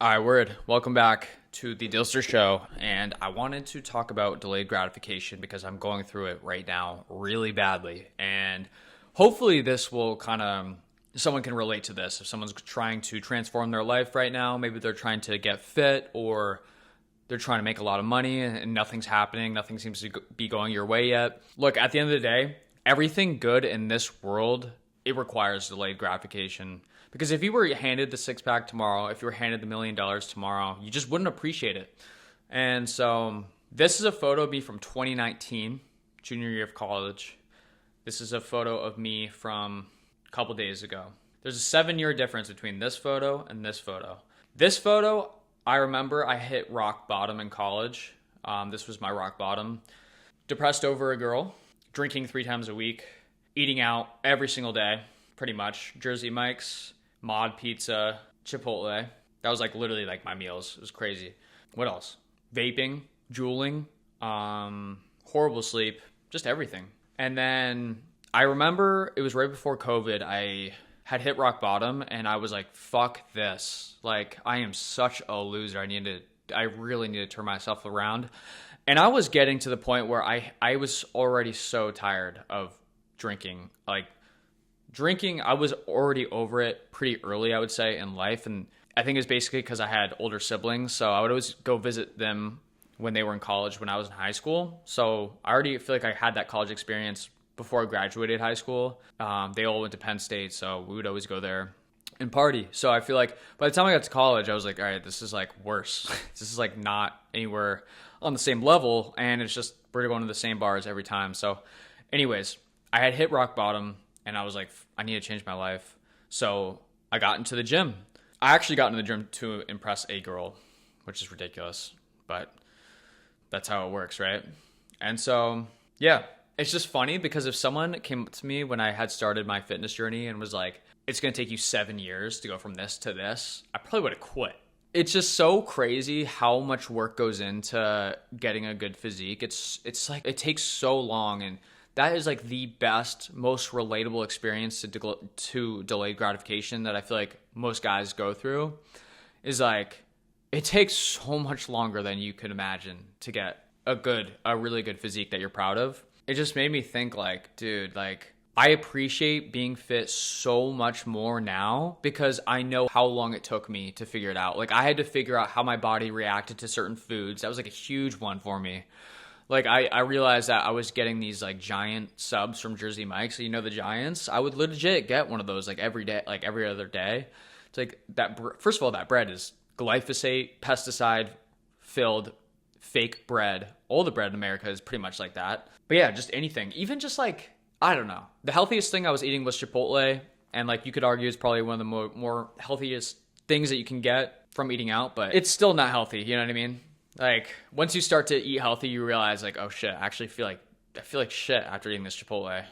All right, word. Welcome back to the Dilster Show. And I wanted to talk about delayed gratification because I'm going through it right now really badly. And hopefully this will someone can relate to this. If someone's trying to transform their life right now, maybe they're trying to get fit or they're trying to make a lot of money and nothing's happening. Nothing seems to be going your way yet. Look, at the end of the day, everything good in this world, it requires delayed gratification. Because if you were handed the six-pack tomorrow, if you were handed the $1 million tomorrow, you just wouldn't appreciate it. And so this is a photo of me from 2019, junior year of college. This is a photo of me from a couple days ago. There's a 7-year difference between this photo and this photo. This photo, I remember I hit rock bottom in college. This was my rock bottom. Depressed over a girl, drinking 3 times a week, eating out every single day, pretty much. Jersey Mike's, Mod Pizza, Chipotle. That was literally my meals. It was crazy. What else? Vaping, juuling, horrible sleep, just everything. And then I remember it was right before COVID. I had hit rock bottom and I was like, fuck this. I am such a loser. I really need to turn myself around. And I was getting to the point where I was already so tired of drinking. Drinking, I was already over it pretty early, I would say, in life. And I think it's basically because I had older siblings. So I would always go visit them when they were in college, when I was in high school. So I already feel like I had that college experience before I graduated high school. They all went to Penn State, so we would always go there and party. So I feel like by the time I got to college, I was like, all right, this is worse. This is not anywhere on the same level. And it's just, we're going to the same bars every time. So anyways, I had hit rock bottom. And I was like, I need to change my life. So I got into the gym. I actually got into the gym to impress a girl, which is ridiculous, but that's how it works, right? And so, yeah, it's just funny because if someone came up to me when I had started my fitness journey and was like, it's going to take you 7 years to go from this to this, I probably would have quit. It's just so crazy how much work goes into getting a good physique. It takes so long, and that is the best, most relatable experience to delayed gratification that I feel like most guys go through is it takes so much longer than you could imagine to get a really good physique that you're proud of. It just made me think dude, I appreciate being fit so much more now because I know how long it took me to figure it out. I had to figure out how my body reacted to certain foods. That was a huge one for me. I realized that I was getting these giant subs from Jersey Mike's. So, the Giants, I would legit get one of those every day, every other day. It's that. First of all, that bread is glyphosate, pesticide filled fake bread. All the bread in America is pretty much like that. But yeah, just anything, even just I don't know. The healthiest thing I was eating was Chipotle. And you could argue it's probably one of the more healthiest things that you can get from eating out, but it's still not healthy. You know what I mean? Once you start to eat healthy, you realize oh shit, I actually feel like shit after eating this Chipotle.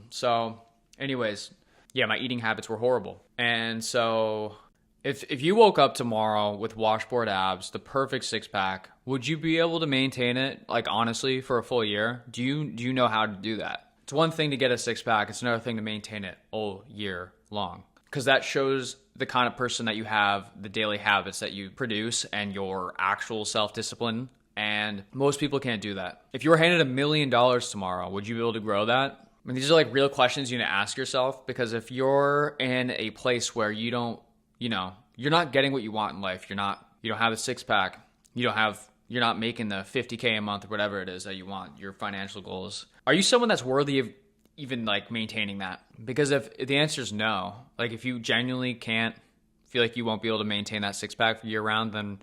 So anyways, yeah, my eating habits were horrible. And so if you woke up tomorrow with washboard abs, the perfect six-pack, would you be able to maintain it, honestly, for a full year? Do you know how to do that? It's one thing to get a six-pack. It's another thing to maintain it all year long. Because that shows the kind of person that you have, the daily habits that you produce, and your actual self-discipline. And most people can't do that. If you were handed $1 million tomorrow, would you be able to grow that? I mean, these are real questions you need to ask yourself. Because if you're in a place where you don't, you're not getting what you want in life, you don't have a six-pack, you're not making the $50K a month or whatever it is that you want, your financial goals. Are you someone that's worthy of even maintaining that? Because if the answer is no, if you genuinely can't feel like you won't be able to maintain that six-pack year round, then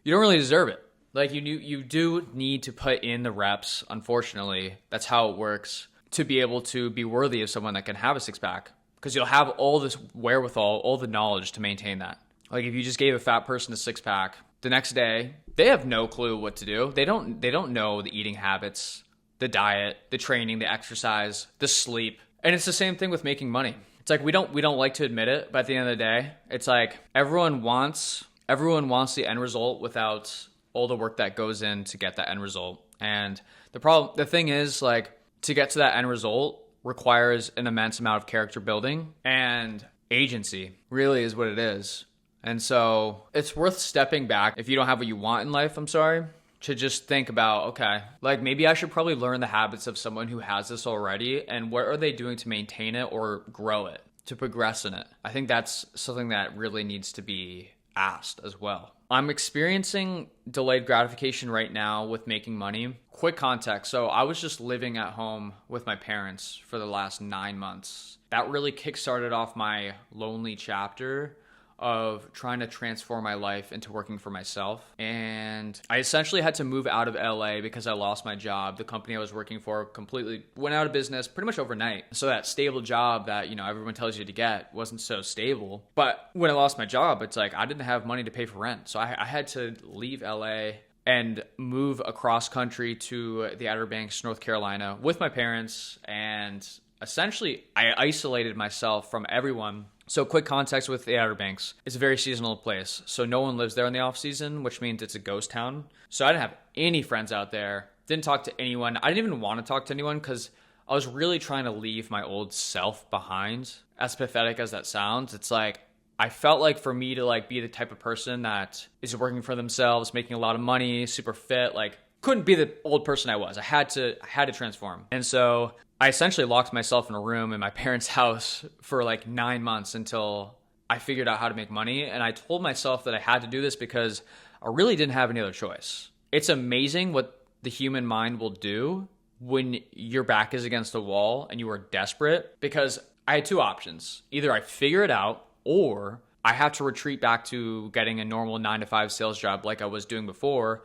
you don't really deserve it. You do need to put in the reps. Unfortunately, that's how it works, to be able to be worthy of someone that can have a six-pack, because you'll have all this wherewithal, all the knowledge to maintain that. If you just gave a fat person a six-pack, the next day they have no clue what to do. They don't know the eating habits, the diet, the training, the exercise, the sleep. And it's the same thing with making money. It's we don't like to admit it, but at the end of the day, it's everyone wants the end result without all the work that goes in to get that end result. And the thing is, to get to that end result requires an immense amount of character building and agency, really is what it is. And so it's worth stepping back if you don't have what you want in life, I'm sorry, to just think about, okay, like maybe I should probably learn the habits of someone who has this already and what are they doing to maintain it or grow it, to progress in it. I think that's something that really needs to be asked as well. I'm experiencing delayed gratification right now with making money. Quick context. So I was just living at home with my parents for the last 9 months. That really kickstarted off my lonely chapter of trying to transform my life into working for myself. And I essentially had to move out of LA because I lost my job. The company I was working for completely went out of business pretty much overnight. So that stable job that, everyone tells you to get wasn't so stable. But when I lost my job, it's like I didn't have money to pay for rent. So I had to leave LA and move across country to the Outer Banks, North Carolina with my parents. And essentially I isolated myself from everyone. So quick context with the Outer Banks. It's a very seasonal place. So no one lives there in the off season, which means it's a ghost town. So I didn't have any friends out there. Didn't talk to anyone. I didn't even want to talk to anyone because I was really trying to leave my old self behind. As pathetic as that sounds, it's like I felt like for me to be the type of person that is working for themselves, making a lot of money, super fit, couldn't be the old person I was. I had to transform. And so I essentially locked myself in a room in my parents' house for 9 months until I figured out how to make money. And I told myself that I had to do this because I really didn't have any other choice. It's amazing what the human mind will do when your back is against the wall and you are desperate, because I had two options. Either I figure it out or I have to retreat back to getting a normal 9-to-5 sales job like I was doing before,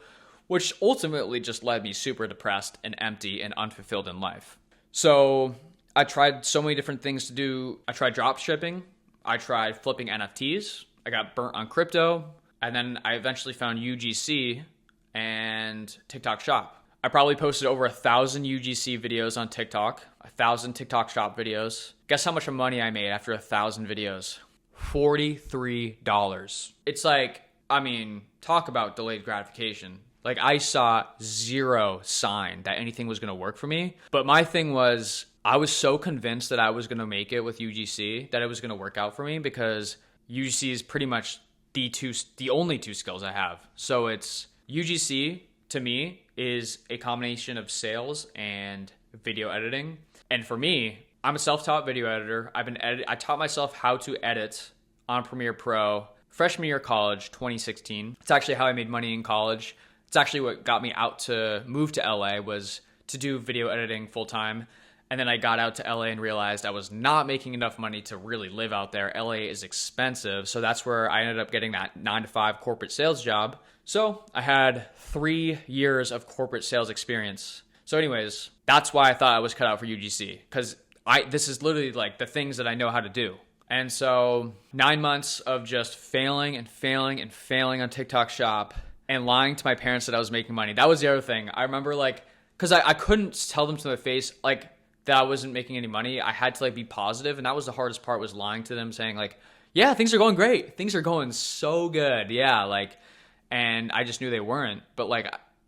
which ultimately just led me super depressed and empty and unfulfilled in life. So I tried so many different things to do. I tried drop shipping. I tried flipping NFTs. I got burnt on crypto. And then I eventually found UGC and TikTok Shop. I probably posted over 1,000 UGC videos on TikTok, 1,000 TikTok Shop videos. Guess how much money I made after 1,000 videos? $43. It's talk about delayed gratification. I saw zero sign that anything was going to work for me. But my thing was, I was so convinced that I was going to make it with UGC, that it was going to work out for me, because UGC is pretty much the only two skills I have. So it's UGC to me is a combination of sales and video editing. And for me, I'm a self-taught video editor. I taught myself how to edit on Premiere Pro freshman year of college, 2016. It's actually how I made money in college. It's actually what got me out to move to LA, was to do video editing full time. And then I got out to LA and realized I was not making enough money to really live out there. LA is expensive. So that's where I ended up getting that 9-to-5 corporate sales job. So I had 3 years of corporate sales experience. So anyways, that's why I thought I was cut out for UGC, because this is literally the things that I know how to do. And so 9 months of just failing and failing and failing on TikTok Shop and lying to my parents that I was making money. That was the other thing. I remember because I couldn't tell them to their face that I wasn't making any money. I had to be positive. And that was the hardest part, was lying to them, saying yeah, things are going great. Things are going so good. Yeah. And I just knew they weren't. But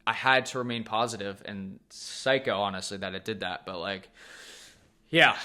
I had to remain positive, and psycho, honestly, that it did that. But yeah,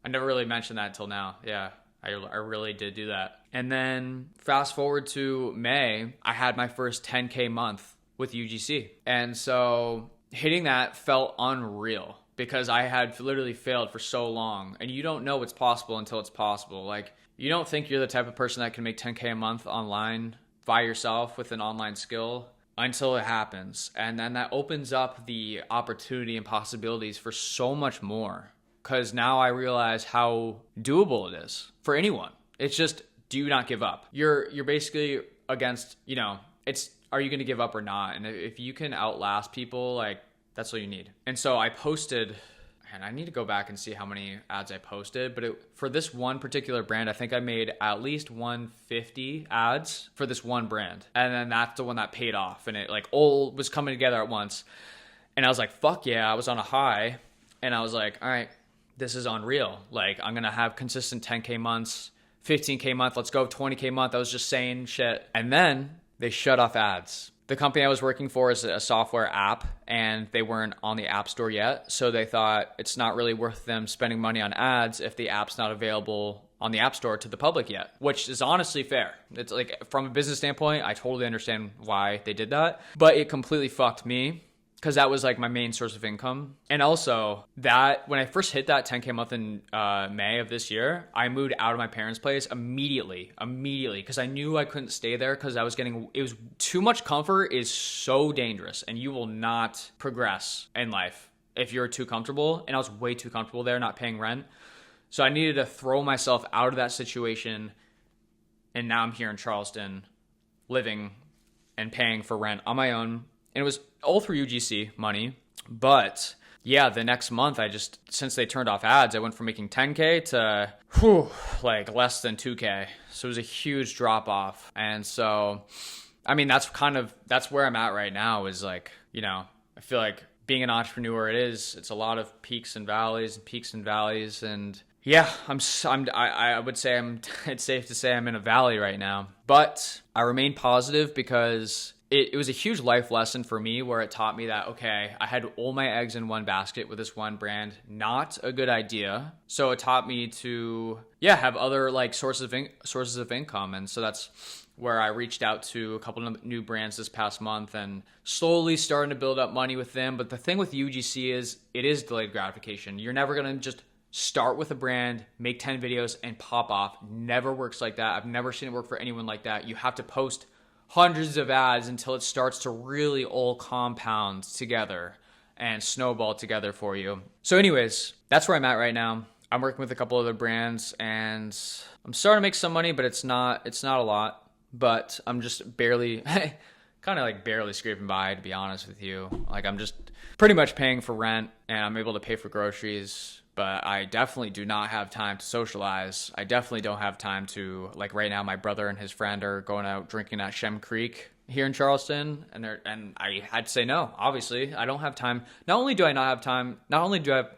I never really mentioned that until now. Yeah. I really did do that. And then fast forward to May, I had my first 10K month with UGC. And so hitting that felt unreal, because I had literally failed for so long. And you don't know what's possible until it's possible. You don't think you're the type of person that can make 10K a month online by yourself with an online skill until it happens. And then that opens up the opportunity and possibilities for so much more. Because now I realize how doable it is for anyone. It's just, do not give up. You're basically against, it's, are you going to give up or not? And if you can outlast people, that's all you need. And so I posted, and I need to go back and see how many ads I posted, but for this one particular brand, I think I made at least 150 ads for this one brand. And then that's the one that paid off, and it all was coming together at once. And I was like, fuck yeah, I was on a high. And I was like, all right, this is unreal. I'm going to have consistent 10K months, 15K month, let's go 20K month. I was just saying shit. And then they shut off ads. The company I was working for is a software app, and they weren't on the app store yet. So they thought it's not really worth them spending money on ads if the app's not available on the App Store to the public yet, which is honestly fair. It's like, from a business standpoint, I totally understand why they did that, but it completely fucked me because that was like my main source of income. And also that when I first hit that 10K month in May of this year, I moved out of my parents' place immediately because I knew I couldn't stay there because it was too much. Comfort is so dangerous and you will not progress in life if you're too comfortable. And I was way too comfortable there, not paying rent. So I needed to throw myself out of that situation. And now I'm here in Charleston living and paying for rent on my own. And it was all through UGC money. But yeah, the next month, since they turned off ads, I went from making 10K to like less than 2K. So it was a huge drop off. And so, I mean, that's where I'm at right now is like, I feel like being an entrepreneur, it's a lot of peaks and valleys. And yeah, I would say it's safe to say I'm in a valley right now, but I remain positive because it was a huge life lesson for me where it taught me that, okay, I had all my eggs in one basket with this one brand, not a good idea. So it taught me to, have other like sources of income. And so that's where I reached out to a couple of new brands this past month and slowly starting to build up money with them. But the thing with UGC is it is delayed gratification. You're never going to just start with a brand, make 10 videos and pop off. Never works like that. I've never seen it work for anyone like that. You have to post hundreds of ads until it starts to really all compound together and snowball together for you. So anyways, that's where I'm at right now. I'm working with a couple other brands and I'm starting to make some money, but it's not a lot. But I'm just barely, kind of like barely scraping by, to be honest with you. Like I'm just pretty much paying for rent and I'm able to pay for groceries. But I definitely do not have time to socialize. I definitely don't have time to, like right now, my brother and his friend are going out drinking at Shem Creek here in Charleston. And I had to say no, obviously. I don't have time. Not only do I not have time, not only do I have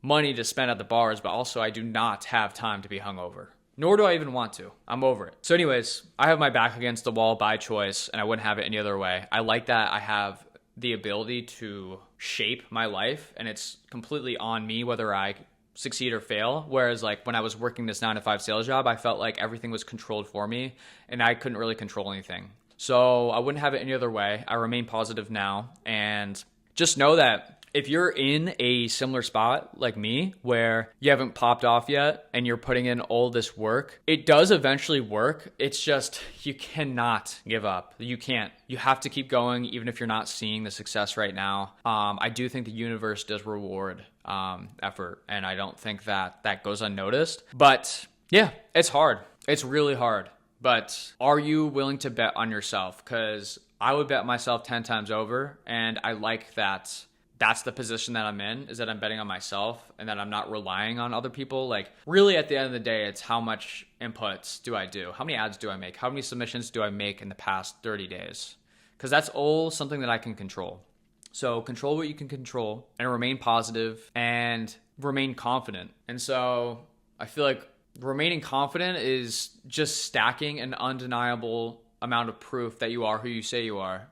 money to spend at the bars, but also I do not have time to be hungover. Nor do I even want to. I'm over it. So anyways, I have my back against the wall by choice and I wouldn't have it any other way. I like that I have the ability to shape my life and it's completely on me whether I succeed or fail. Whereas like when I was working this 9-to-5 sales job, I felt like everything was controlled for me and I couldn't really control anything. So I wouldn't have it any other way. I remain positive now and just know that if you're in a similar spot like me where you haven't popped off yet and you're putting in all this work, it does eventually work. It's just you cannot give up. You can't. You have to keep going even if you're not seeing the success right now. I do think the universe does reward effort and I don't think that goes unnoticed. But yeah, it's hard. It's really hard. But are you willing to bet on yourself? Because I would bet myself 10 times over and I like that. That's the position that I'm in, is that I'm betting on myself and that I'm not relying on other people. Like really at the end of the day, it's how much inputs do I do? How many ads do I make? How many submissions do I make in the past 30 days? Because that's all something that I can control. So control what you can control and remain positive and remain confident. And so I feel like remaining confident is just stacking an undeniable amount of proof that you are who you say you are.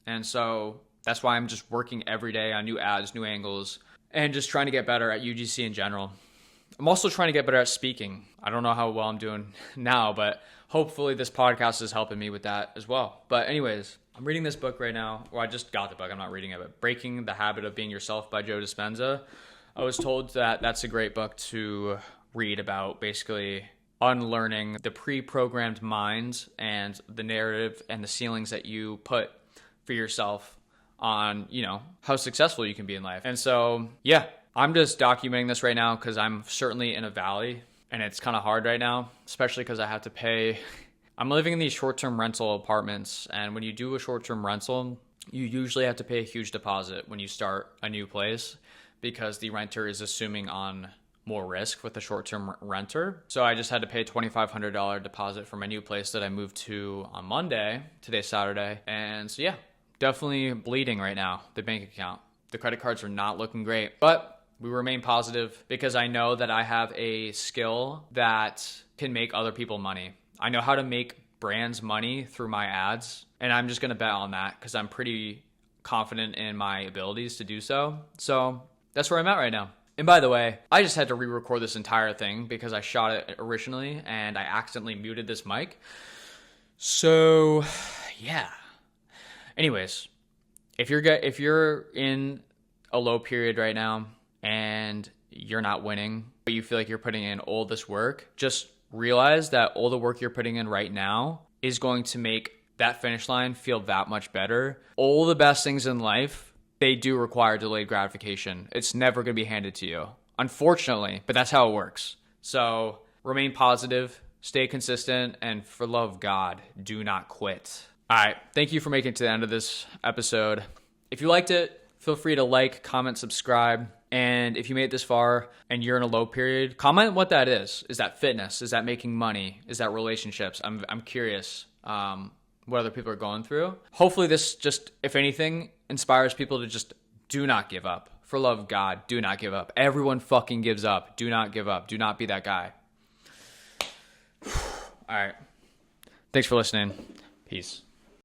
And so that's why I'm just working every day on new ads, new angles, and just trying to get better at UGC in general. I'm also trying to get better at speaking. I don't know how well I'm doing now, but hopefully this podcast is helping me with that as well. But anyways, I'm reading this book right now. Well, I just got the book. I'm not reading it, but Breaking the Habit of Being Yourself by Joe Dispenza. I was told that that's a great book to read about basically unlearning the pre-programmed mind and the narrative and the ceilings that you put for yourself on, how successful you can be in life. And so, yeah, I'm just documenting this right now because I'm certainly in a valley and it's kind of hard right now, especially because I have to pay. I'm living in these short-term rental apartments. And when you do a short-term rental, you usually have to pay a huge deposit when you start a new place because the renter is assuming on more risk with the short-term renter. So I just had to pay a $2,500 deposit for my new place that I moved to on Monday. Today's Saturday. And so, yeah. Definitely bleeding right now, the bank account. The credit cards are not looking great, but we remain positive because I know that I have a skill that can make other people money. I know how to make brands money through my ads, and I'm just going to bet on that because I'm pretty confident in my abilities to do so. So that's where I'm at right now. And by the way, I just had to re-record this entire thing because I shot it originally and I accidentally muted this mic. So, yeah. Anyways, if you're in a low period right now and you're not winning, but you feel like you're putting in all this work, just realize that all the work you're putting in right now is going to make that finish line feel that much better. All the best things in life, they do require delayed gratification. It's never going to be handed to you, unfortunately, but that's how it works. So remain positive, stay consistent, and for love of God, do not quit. All right. Thank you for making it to the end of this episode. If you liked it, feel free to like, comment, subscribe. And if you made it this far and you're in a low period, comment what that is. Is that fitness? Is that making money? Is that relationships? I'm curious what other people are going through. Hopefully this just, if anything, inspires people to just do not give up. For love of God, do not give up. Everyone fucking gives up. Do not give up. Do not be that guy. All right. Thanks for listening. Peace.